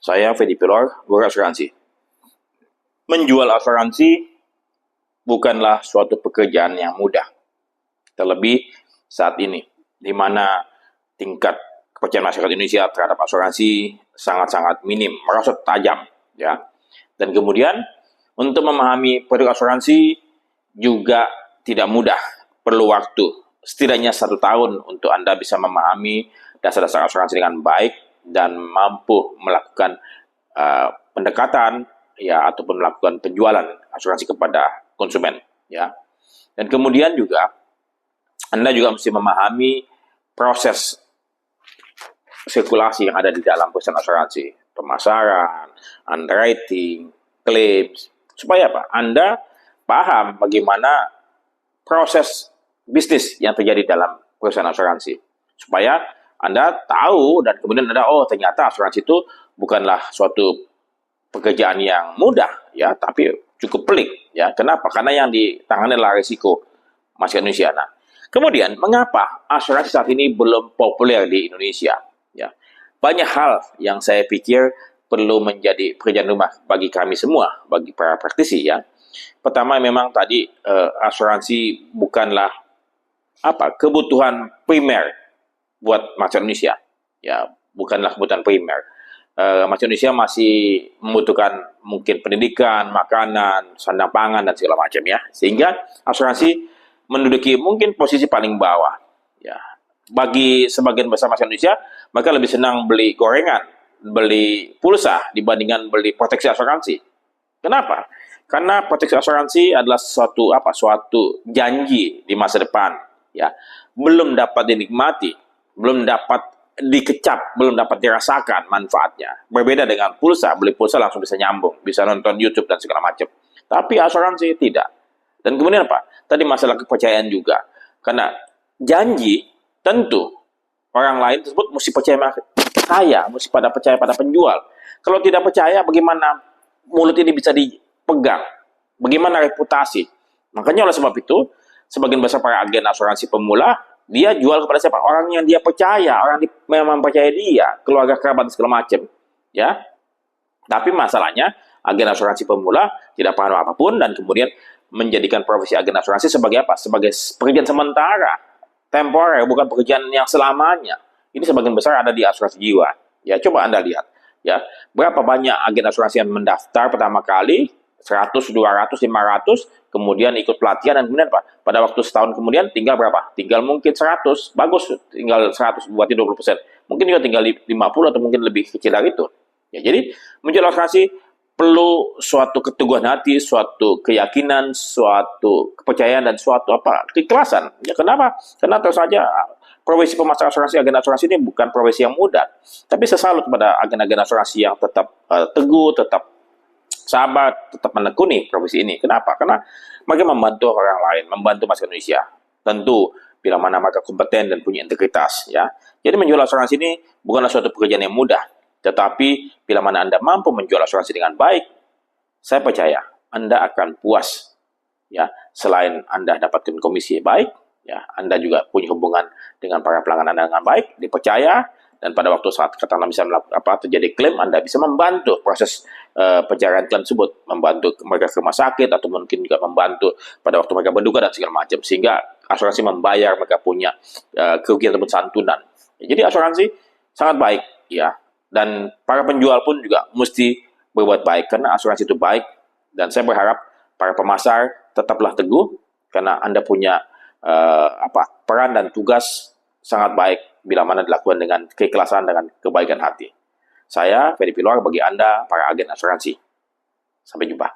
Saya Fedi Pilor, guru asuransi. Menjual asuransi bukanlah suatu pekerjaan yang mudah. Terlebih saat ini, di mana tingkat kepercayaan masyarakat Indonesia terhadap asuransi sangat-sangat minim, merosot tajam, ya. Dan kemudian untuk memahami produk asuransi juga tidak mudah, perlu waktu. Setidaknya 1 tahun untuk Anda bisa memahami dasar-dasar asuransi dengan baik dan mampu melakukan pendekatan ya ataupun melakukan penjualan asuransi kepada konsumen, ya. Dan kemudian juga Anda juga mesti memahami proses sirkulasi yang ada di dalam perusahaan asuransi, pemasaran, underwriting, claims, supaya apa? Anda paham bagaimana proses bisnis yang terjadi dalam perusahaan asuransi, supaya Anda tahu dan kemudian Anda, oh ternyata asuransi itu bukanlah suatu pekerjaan yang mudah, ya, tapi cukup pelik, ya. Kenapa? Karena yang ditangani adalah risiko masyarakat Indonesia. Nah, kemudian mengapa asuransi saat ini belum populer di Indonesia? Ya, banyak hal yang saya pikir perlu menjadi pekerjaan rumah bagi kami semua, bagi para praktisi, ya. Pertama, memang tadi asuransi bukanlah kebutuhan primer buat masyarakat Indonesia, ya, bukanlah kebutuhan primer. Masyarakat Indonesia masih membutuhkan mungkin pendidikan, makanan, sandang pangan dan segala macam, ya, sehingga asuransi menduduki mungkin posisi paling bawah, ya. Bagi sebagian besar masyarakat Indonesia, mereka lebih senang beli gorengan, beli pulsa dibandingkan beli proteksi asuransi. Kenapa? Karena proteksi asuransi adalah suatu janji di masa depan, ya, belum dapat dinikmati, belum dapat dikecap, belum dapat dirasakan manfaatnya. Berbeda dengan pulsa, beli pulsa langsung bisa nyambung, bisa nonton YouTube dan segala macam. Tapi asuransi tidak. Dan kemudian apa? Tadi masalah kepercayaan juga. Karena janji, tentu orang lain tersebut mesti percaya saya, mesti percaya pada penjual. Kalau tidak percaya, bagaimana mulut ini bisa dipegang? Bagaimana reputasi? Makanya oleh sebab itu, sebagian besar para agen asuransi pemula, dia jual kepada siapa? Orang yang dia percaya, orang yang memang percaya dia, keluarga kerabat segala macam, ya. Tapi masalahnya agen asuransi pemula tidak paham apapun dan kemudian menjadikan profesi agen asuransi sebagai apa? Sebagai pekerjaan sementara, temporer, bukan pekerjaan yang selamanya. Ini sebagian besar ada di asuransi jiwa. Ya, coba Anda lihat, ya, berapa banyak agen asuransi yang mendaftar pertama kali 100, 200, 500, kemudian ikut pelatihan dan kemudian apa? Pada waktu setahun kemudian tinggal berapa? Tinggal mungkin 100, bagus, tinggal 100, berarti 20%. Mungkin juga tinggal 50 atau mungkin lebih kecil dari itu. Ya, jadi menjual asuransi perlu suatu keteguhan hati, suatu keyakinan, suatu kepercayaan dan suatu keikhlasan. Ya, kenapa? Karena terus saja profesi pemasar asuransi, agen asuransi ini bukan profesi yang mudah. Tapi saya salut kepada agen-agen asuransi yang tetap teguh, tetap sabar, tetap menekuni profesi ini. Kenapa? Karena mereka membantu orang lain, membantu masyarakat Indonesia. Tentu bila mana mereka kompeten dan punya integritas, ya. Jadi menjual asuransi ini bukanlah suatu pekerjaan yang mudah. Tetapi bila mana Anda mampu menjual asuransi dengan baik, saya percaya Anda akan puas, ya. Selain Anda dapatkan komisi baik, ya, Anda juga punya hubungan dengan para pelanggan Anda dengan baik, dipercaya, dan pada waktu saat katakanlah bisa terjadi klaim, Anda bisa membantu proses pencarian klaim tersebut, membantu mereka ke rumah sakit atau mungkin juga membantu pada waktu mereka berduka dan segala macam, sehingga asuransi membayar mereka punya kerugian ataupun santunan. Jadi asuransi sangat baik, ya. Dan para penjual pun juga mesti berbuat baik karena asuransi itu baik. Dan saya berharap para pemasar tetaplah teguh karena Anda punya peran dan tugas sangat baik bila mana dilakukan dengan keikhlasan, dengan kebaikan hati. Saya Fedi Pilor bagi Anda para agen asuransi. Sampai jumpa.